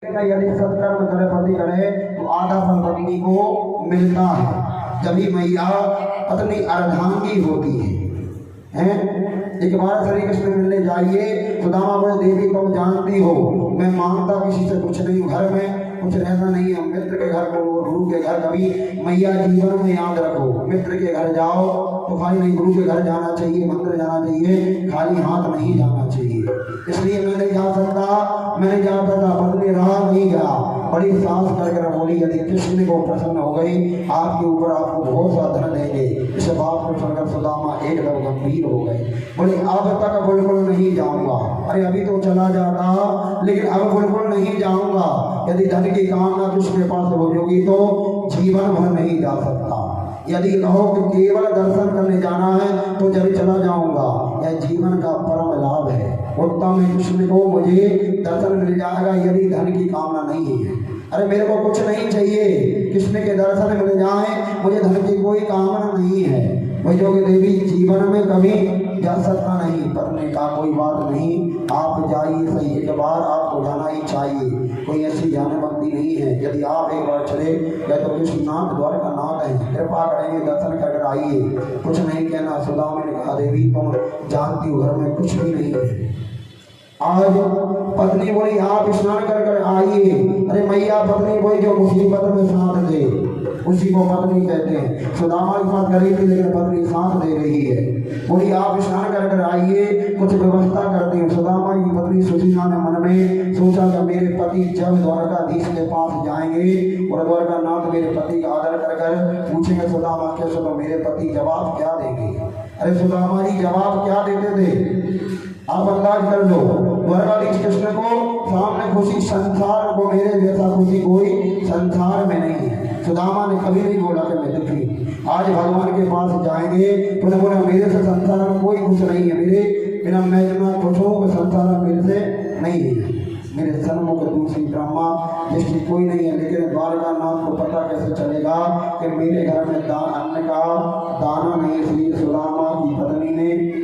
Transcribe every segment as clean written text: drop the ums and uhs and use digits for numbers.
यदि सत्कर्म करे पति करे तो आधा फल पत्नी को मिलता है। जब मैया पत्नी अर्धांगी होती है। एक बार श्री कृष्ण मिलने जाइए, सुदामा बोले देवी तुम जानती हो मैं मांगता किसी से कुछ नहीं हूँ, घर में कुछ रहना नहीं है, मित्र के घर को गुरु के घर कभी मैया जीवन में याद रखो। मित्र के घर जाओ तो खाली नहीं, गुरु के घर जाना चाहिए, मंदिर जाना चाहिए, खाली हाथ नहीं जाना चाहिए। इसलिए मैं नहीं जा सकता, मैं नहीं जा सकता, पत्नी रहा नहीं गया, बड़ी सांस कर बोली यदि कृष्ण को प्रसन्न हो गई आपके ऊपर आपको बहुत सा धन देंगे। इस बात को सुनकर सुदामा एकदम गंभीर हो गए, बोले अब तक बिल्कुल नहीं जाऊंगा। अरे अभी तो चला जाता लेकिन अब बिल्कुल नहीं जाऊंगा। यदि धन की कामना कृष्ण के पास होगी तो जीवन भर नहीं जा सकता। यदि कहो कि केवल दर्शन करने जाना है तो जब चला जाऊंगा, यह जीवन का परम लाभ है। उत्तम है कृष्ण को मुझे दर्शन मिल जाएगा यदि धन की कामना नहीं है। अरे मेरे को कुछ नहीं चाहिए, कृष्ण के दर्शन मिल जाए, मुझे धन की कोई कामना नहीं है। वही जो देवी जीवन में कभी जा सकता नहीं, पढ़ने का कोई बात नहीं, आप जाइए सही, एक बार आपको जाना ही चाहिए, कोई ऐसी जाने बंदी नहीं है। यदि आप एक बार चले गए तो कृष्णनाथ द्वारका नाथ है, कृपा करेंगे दर्शन कर आइए, कुछ नहीं कहना। सुदामा ने कहा देवी तुम जानती हो घर में कुछ भी नहीं है। आज पत्नी बोली आप स्नान कर आइए। अरे मैया पत्नी बोली जो मुसीबत में साथ दे उसी को पत्नी कहते हैं। सुदामा के साथ गई थी लेकिन पत्नी साथ दे रही है। बोली आप स्नान कर आइए, कुछ व्यवस्था करती हूँ। सुदामा की पत्नी सुशीला ने मन में सोचा कि मेरे पति जब द्वारकाधीश के पास जाएंगे और द्वारकानाथ मेरे पति का आदर कर पूछेंगे सुदामा कैसे, तो मेरे पति जवाब क्या देंगे। अरे सुदामा जी जवाब क्या देते थे आप अंदाज कर लो। द्वारकाधीश कृष्ण को सामने खुशी, संसार को मेरे जैसा खुशी कोई संसार में नहीं है। सुदामा ने कभी नहीं बोला कि मैं दुखी। आज भगवान के पास जाएंगे तो उन्हें बोला मेरे से संसार में कोई खुश नहीं है, मेरे बिना मैं इतना खुश हूँ कि संसार में मेरे से नहीं है। मेरे सन्मुख दूसरी ब्रह्मा जिसकी कोई नहीं है। लेकिन द्वारकानाथ को पता कैसे चलेगा कि मेरे घर में अन्न का दाना नहीं। इसलिए सुदामा की पत्नी ने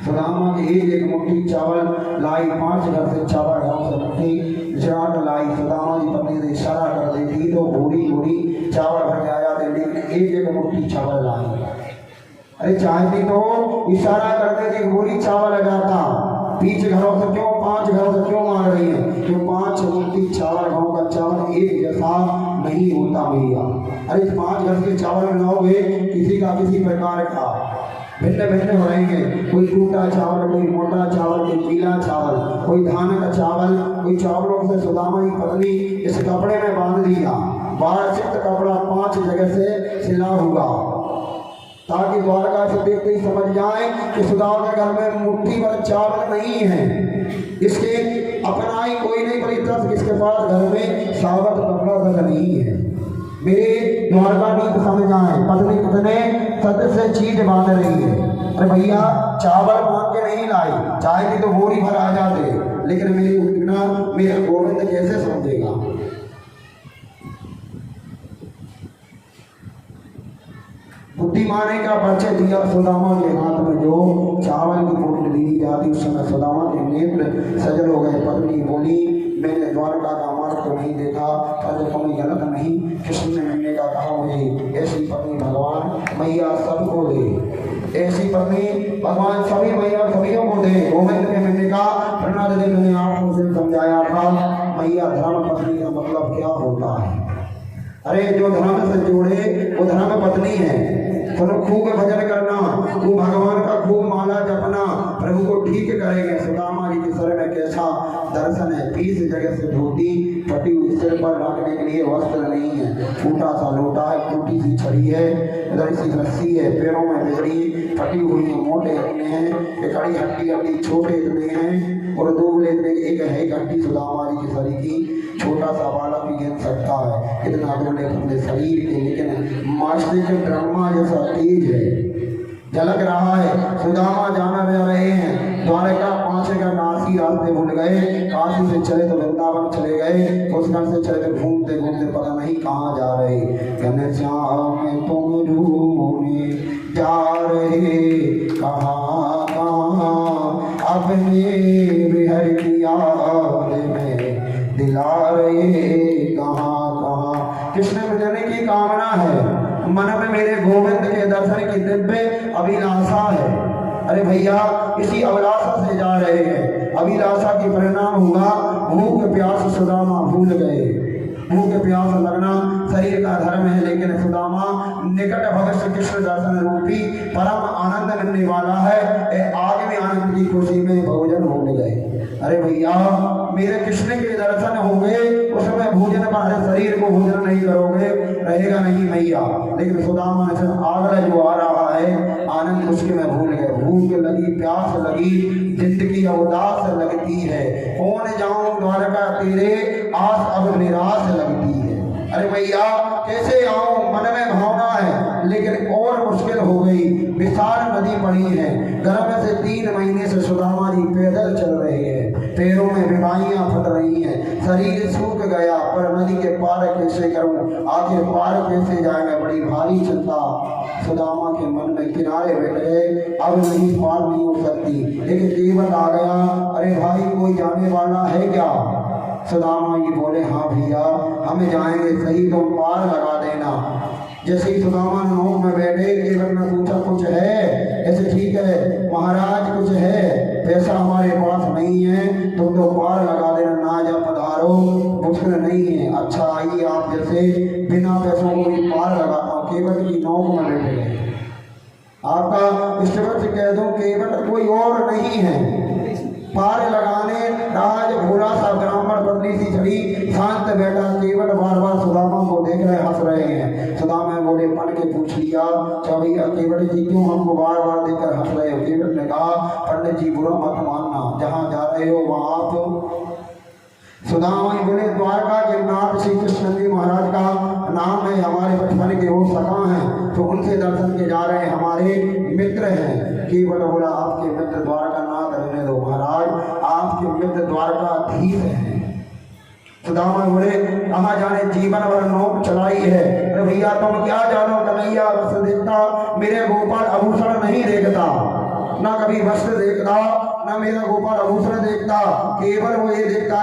सुदामा की एक मुट्ठी चावल लाई, 5 घर से चावल गाँव से मुट्ठी झाड़ लाई। सुदामा की पत्नी ने इशारा कर दी थी तो भूरी चावल भर के आया थे, लेकिन एक मुट्ठी चावल लाई। अरे चाहती तो इशारा करते थे भूरी चावल लगाता, 5 घरों से क्यों 5 घरों से क्यों मांग रही है, क्यों 5 मुट्ठी चावल गाँव का चावल एक जैसा नहीं होता भैया। अरे 5 घर के चावल बनाओगे किसी का किसी प्रकार का भिन्न भिन्न हो रहेंगे, कोई टूटा चावल, कोई मोटा चावल, कोई पीला चावल, कोई धान का चावल, कोई चावलों से सुदामा की पत्नी इस कपड़े में बांध दिया। 12 चित्त कपड़ा 5 जगह से सिला हुआ ताकि द्वारका से देखते ही समझ जाए कि सुदामा के घर में मुट्ठी भर चावल नहीं है। इसके अपना ही कोई नहीं, बड़ी तरह किसके पास घर में सावत कपड़ा तक नहीं है। मेरे द्वारकाधीश समझ आए पत्नी कितने सत्य से चीज बांध रही है। अरे भैया चावल मांग के नहीं लाई, चाहे तो बोरी भर आ जाते, लेकिन मेरी बिना मेरा गोविंद कैसे समझेगा। बुद्धिमाने का परिचय दिया सुदामा के हाथ में जो चावल की पोटली दी जाती, उस समय सुदामा के नेत्र सजल हो गए। पत्नी बोली मैंने द्वारका का मार्ग तो नहीं देखा, पर कोई गलत नहीं, कृष्ण ने मिलने का कहा मुझे ऐसी पत्नी भगवान मैया सबको दे, ऐसी पत्नी भगवान सभी मैया सभीयों को दे। गोविंद के मिलने का प्रणाद दिन मैंने आपको से समझाया था मैया धर्म पत्नी का मतलब क्या होता है। अरे जो धर्म से जोड़े वो धर्म पत्नी है। चलो खूब भजन करना, वो भगवान का खूब माला जपना, प्रभु को ठीक करेंगे। सुदामा जी के सर में कैसा दर्शन है, 20 जगह से धोती फटी हुई, सिर पर रखने के लिए वस्त्र नहीं है, फूटा सा लोटा है, टूटी सी छड़ी है, इधर सी रस्सी है, पैरों में बिजली फटी हुई है, मोटे इतने हैं, एक खड़ी हड्डी छोटे इतने हैं और 2 इतने, एक है हड्डी सुदामा जी की शरीर की, छोटा सा बालक भी गिन सकता है इतना दुबले पतले शरीर के, लेकिन मस्तिष्क ब्रह्मा जैसा तेज है, झलक रहा है। सुदामा जाना जा रहे हैं द्वारका पहुंचेगा, काशी रास्ते भूल गए, काशी से चले तो वृंदावन चले गए, उसका से चले तो घूमते घूमते पता नहीं कहाँ जा रहे। घनश्याम तुम ढूंढे जा रहे कहाँ कहाँ, अपने बिहर की याद में दिल खिलारे कहाँ कहाँ। कृष्ण मिलने की कामना है, मन में मेरे गोविंद के दर्शन की दिव्य अभिलाषा है। अरे भैया इसी अभिलाषा से जा रहे हैं, अभिलाषा की परिणाम हुआ भूख प्यास सुदामा भूल गए। भूख प्यास लगना शरीर का धर्म है, लेकिन सुदामा निकट भगत कृष्ण दर्शन रूपी परम आनंद मिलने वाला है। आगे में आनंद की खुशी में भोजन हो गए। अरे भैया मेरे कृष्ण के दर्शन होंगे, उसमें भोजन पर शरीर को भोजन नहीं करोगे, रहेगा नहीं भैया। लेकिन सुदामा ने आगरा जो आ रहा है आनंद उसके में भूल गए। भूख लगी, प्यास लगी, जिंदगी उदास लगती है। कौन जाऊं द्वारका तेरे, आस अब निराश लगती है। अरे भैया कैसे आऊं, मन में भावना है लेकिन और मुश्किल हो गई। विशाल नदी पड़ी है, गर्भ से 3 महीने से सुदामा जी पैदल चल रहे हैं, पैरों में बीमारियां फट रही हैं, शरीर सूख गया, पर नदी के पार कैसे करूं, आखिर पार कैसे जाएगा, बड़ी भारी चिंता सुदामा के मन में। किनारे बैठ गए, अब नहीं पार नहीं हो सकती। लेकिन केवल आ गया, अरे भाई कोई जाने वाला है क्या? सुदामा जी बोले हाँ भैया हमें जाएंगे, सही तुम पार लगा देना। जैसे ही सुदामा नोक में बैठे, केवल ने पूछा कुछ है? ऐसे ठीक है महाराज कुछ है, पैसा हमारे पास नहीं है, तुम तो पार लगा देना, ना जा पधारो, मुश्किल नहीं है। अच्छा आइए आप जैसे बिना पैसों को भी पार लगाता हूँ। केवल की नोक में बैठे गए। आपका इष्टवत से कह दूं केवल कोई और नहीं है, पार लगाने राज भोला सा ब्राह्मण पत्नी सी छड़ी शांत बैठा, केवट बार बार सुदामा को देख रहे हंस रहे हैं। सुदामा बोले पढ़ के पूछ लिया, क्या भैया केवट जी क्यों हमको बार बार देखकर हंस रहे हो? केवट ने कहा पंडित जी बुरा मत मानना, जहाँ जा रहे हो वहाँ आप। सुदामा बोले द्वारका के नाथ श्री कृष्ण जी महाराज का नाम है, हमारे बचपन के वो सखा हैं, तो उनसे दर्शन के जा रहे हमारे मित्र हैं। केवट बोला आपके मित्र द्वारका नाथ रहने दो महाराज, आपके मित्र द्वारकाधीश हैं। सुदामा बोले कहाँ जाने, जीवन भर नोक चलाई है। अरे भैया तुम क्या जानो, कन्हैया वस्त्र देखता, मेरे गोपाल आभूषण नहीं देखता, ना कभी वस्त्र देखता, ना मेरा गोपाल आभूषण देखता, केवल वो ये देखता